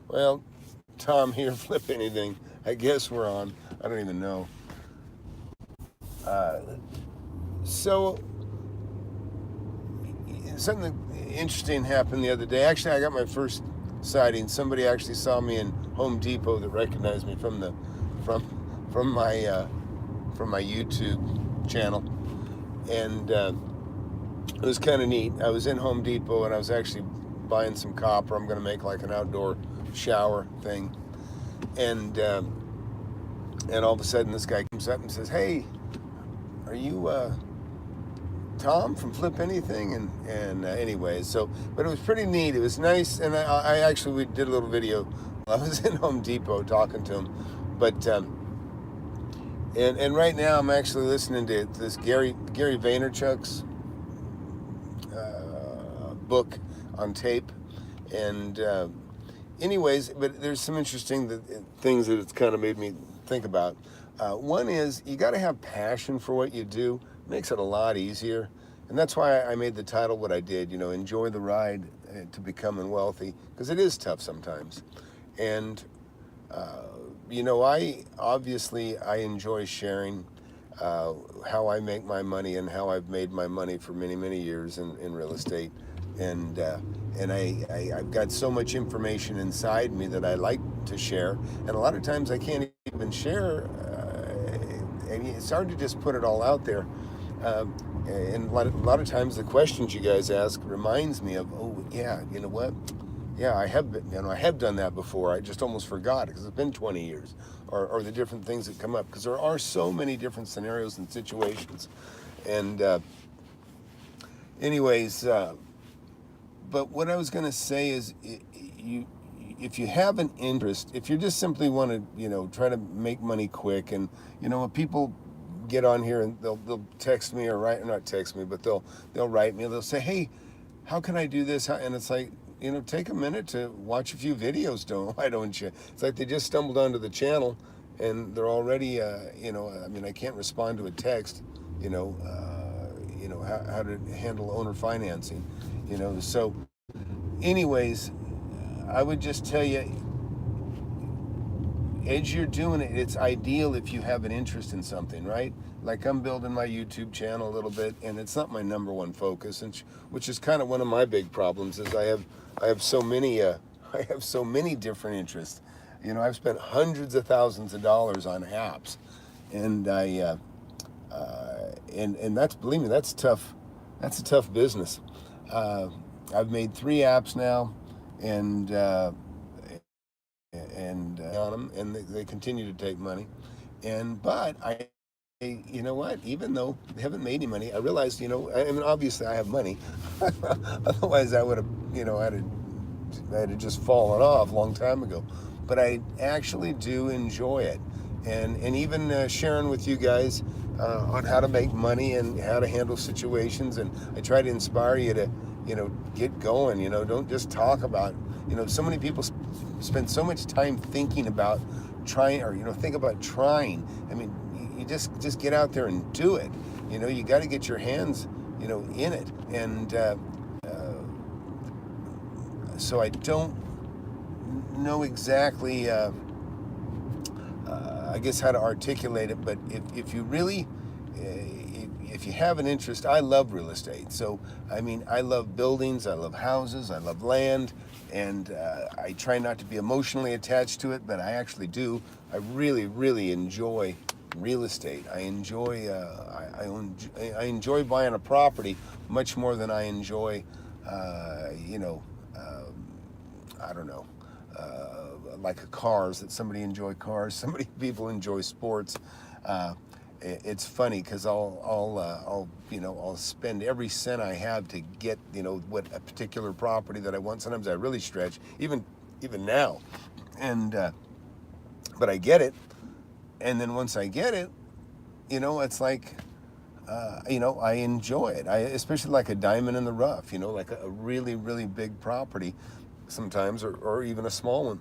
Well, Tom here, Flip Anything. I guess we're on. I don't even know. Uh, so, something interesting happened the other day. Actually, I got my first sighting. Somebody actually saw me in Home Depot that recognized me from from my from my YouTube channel, and it was kind of neat. I was in Home Depot and I was actually buying some copper. I'm going to make like an outdoor shower thing, and all of a sudden this guy comes up and says, "Hey, are you Tom from Flip Anything?" And anyways, so but it was pretty neat. It was nice, and I actually we did a little video while I was in Home Depot talking to him, but and right now I'm actually listening to this Gary Vaynerchuk's book on tape, and anyways, but there's some interesting things that it's kind of made me think about. One is you got to have passion for what you do. It makes it a lot easier, and that's why I made the title what I did. You know, enjoy the ride to becoming wealthy, because it is tough sometimes. And you know, I enjoy sharing how I make my money and how I've made my money for many years in real estate, and I've got so much information inside me that I like to share, and a lot of times I can't even share. And it's hard to just put it all out there. And a lot of times the questions you guys ask reminds me of, oh yeah, you know what? Yeah, I have done that before. I just almost forgot because it's been 20 years, or the different things that come up, because there are so many different scenarios and situations. And anyways, but what I was going to say is, if you have an interest, if you just simply want to, try to make money quick, and when people get on here and they'll text me, or write, not text me, but they'll write me. They'll say, "Hey, how can I do this?" And it's like, take a minute to watch a few videos. Why don't you? It's like they just stumbled onto the channel and they're already, I can't respond to a text, how to handle owner financing, So anyways, I would just tell you, as you're doing it, it's ideal if you have an interest in something, right? Like I'm building my YouTube channel a little bit, and it's not my number one focus, and which is kind of one of my big problems. Is I have so many different interests. I've spent hundreds of thousands of dollars on apps, and and that's, believe me, that's tough. That's a tough business. I've made 3 apps now, and on them, and they continue to take money. But you know what? Even though they haven't made any money, I realized, obviously I have money. Otherwise, I would have, I had just fallen off a long time ago. But I actually do enjoy it, and even sharing with you guys on how to make money and how to handle situations, and I try to inspire you to, get going. Don't just talk about. So many people spend so much time thinking about trying, or think about trying. I mean, you just get out there and do it. You got to get your hands, in it. And so I don't know exactly, I guess, how to articulate it. But if you really, if you have an interest, I love real estate. So, I love buildings, I love houses, I love land, and I try not to be emotionally attached to it, but I actually do. I really enjoy real estate. I enjoy, I enjoy buying a property much more than I enjoy, I don't know, like cars. That somebody enjoy cars. People enjoy sports. It's funny because I'll spend every cent I have to get what a particular property that I want. Sometimes I really stretch, even now, and but I get it, and then once I get it, it's like I enjoy it. Especially like a diamond in the rough, like a really big property sometimes, or even a small one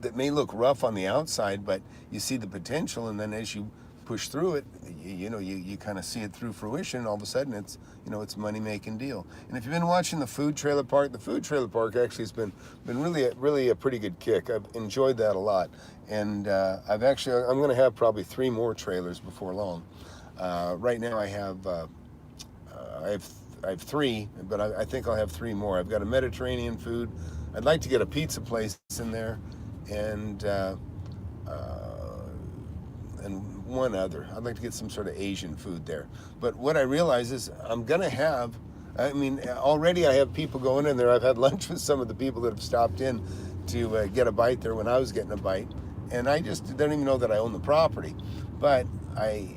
that may look rough on the outside, but you see the potential, and then as you push through it, you kind of see it through fruition, and all of a sudden it's money making deal. And if you've been watching the food trailer park, actually has been really a pretty good kick. I've enjoyed that a lot, and I'm going to have probably 3 more trailers before long. Right now I have 3, but I think I'll have 3 more. I've got a Mediterranean food. I'd like to get a pizza place in there, and one other. I'd like to get some sort of Asian food there. But what I realize is already I have people going in there. I've had lunch with some of the people that have stopped in to get a bite there when I was getting a bite, and I just don't even know that I own the property, but I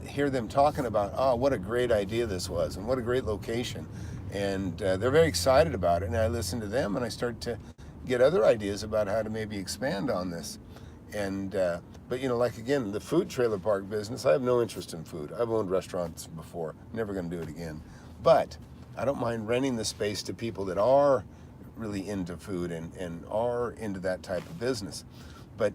hear them talking about, oh, what a great idea this was, and what a great location, and they're very excited about it. And I listen to them, and I start to get other ideas about how to maybe expand on this. And but like again, the food trailer park business, I have no interest in food. I've owned restaurants before, never going to do it again. But I don't mind renting the space to people that are really into food and are into that type of business. But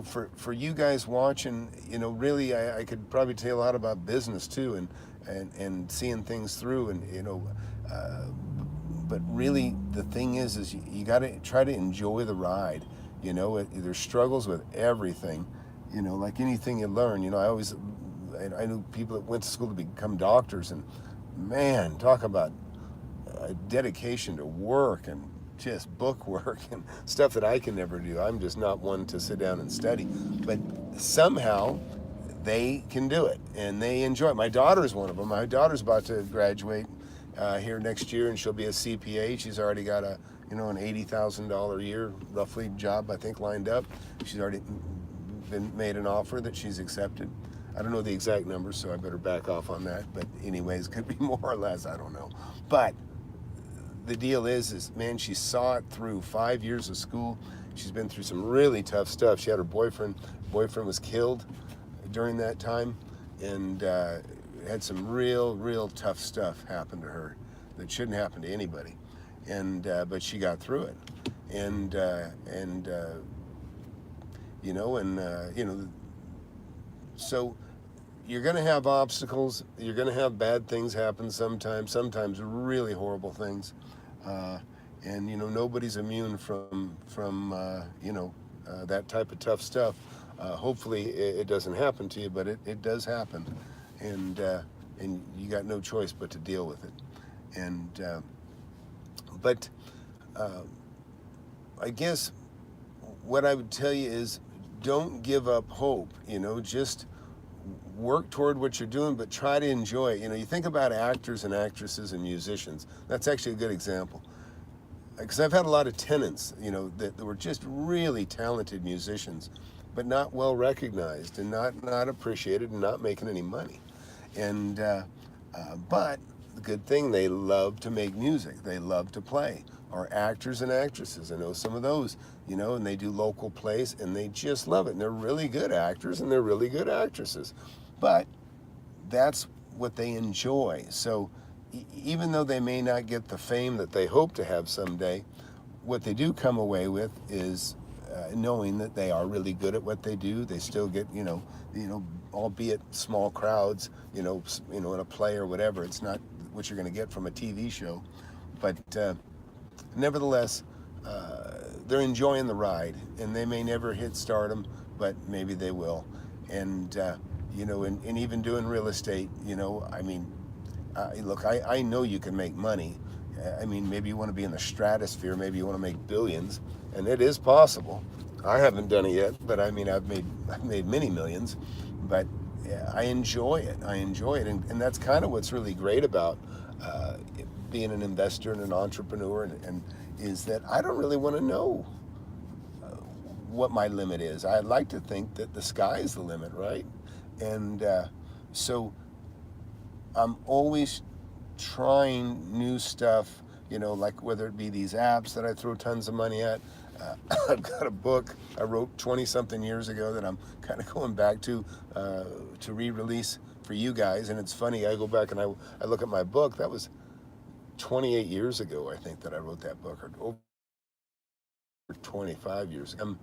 for you guys watching, really I could probably tell you a lot about business too, and seeing things through, and but really the thing is you got to try to enjoy the ride. There's struggles with everything, like anything you learn. I knew people that went to school to become doctors, and man, talk about dedication to work and just book work and stuff that I can never do. I'm just not one to sit down and study, but somehow they can do it and they enjoy it. My daughter's one of them. My daughter's about to graduate here next year, and she'll be a CPA. She's already got an $80,000 a year roughly job, I think, lined up. She's already been made an offer that she's accepted. I don't know the exact numbers, so I better back off on that, but anyways, could be more or less, I don't know. But the deal is man, she saw it through 5 years of school. She's been through some really tough stuff. She had her boyfriend was killed during that time, and had some real tough stuff happen to her that shouldn't happen to anybody. And but she got through it, and so you're going to have obstacles. You're going to have bad things happen sometimes really horrible things. And nobody's immune from that type of tough stuff. Hopefully it doesn't happen to you, but it does happen, and you got no choice but to deal with it. And but I guess what I would tell you is, don't give up hope. Just work toward what you're doing, but try to enjoy it. You think about actors and actresses and musicians. That's actually a good example, because I've had a lot of tenants, that were just really talented musicians, but not well recognized and not appreciated and not making any money. And but the good thing, they love to make music. They love to play. Or actors and actresses. I know some of those, and they do local plays, and they just love it. And they're really good actors and they're really good actresses. But that's what they enjoy. So even though they may not get the fame that they hope to have someday, what they do come away with is knowing that they are really good at what they do. They still get, albeit small crowds, in a play or whatever. It's not what you're going to get from a TV show, but nevertheless, they're enjoying the ride, and they may never hit stardom, but maybe they will. And and even doing real estate, look, I know you can make money. Maybe you want to be in the stratosphere, maybe you want to make billions, and it is possible. I haven't done it yet, but I've made many millions. But I enjoy it. And that's kind of what's really great about being an investor and an entrepreneur, and is that I don't really want to know what my limit is. I'd like to think that the sky is the limit, right? And so I'm always trying new stuff, like whether it be these apps that I throw tons of money at. I've got a book I wrote 20-something years ago that I'm kind of going back to re-release for you guys. And it's funny, I go back and I look at my book. That was 28 years ago, I think, that I wrote that book, or over 25 years ago. I'm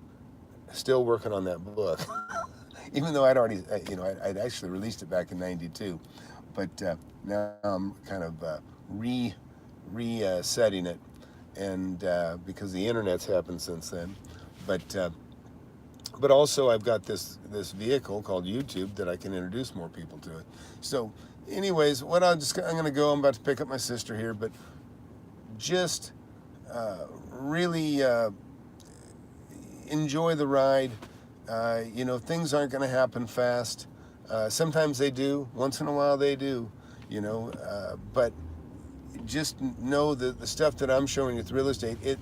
still working on that book. even though I'd already, I'd actually released it back in '92, but now I'm kind of resetting it, and because the internet's happened since then, but also I've got this vehicle called YouTube that I can introduce more people to it. So, anyways, I'm gonna go. I'm about to pick up my sister here, but just really enjoy the ride. Things aren't going to happen fast. Sometimes they do. Once in a while they do. But just know that the stuff that I'm showing with real estate, it's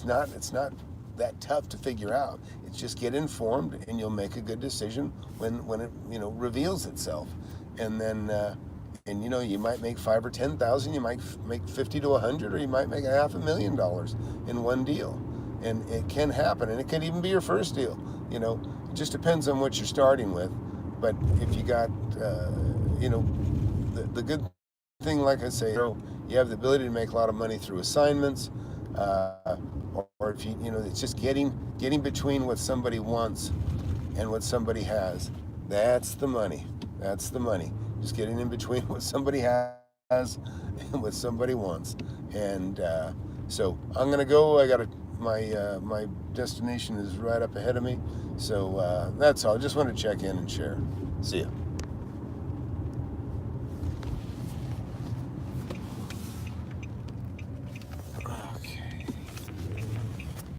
not that tough to figure out. It's just get informed, and you'll make a good decision when it reveals itself, and then. You might make 5 or 10,000. You might make 50 to 100, or you might make $500,000 in one deal, and it can happen. And it can even be your first deal. It just depends on what you're starting with. But if you got, the good thing, like I say, you have the ability to make a lot of money through assignments, or if it's just getting between what somebody wants and what somebody has. That's the money. That's the money. Just getting in between what somebody has and what somebody wants. And so I'm gonna go. My destination is right up ahead of me. So that's all. I just want to check in and share. See ya.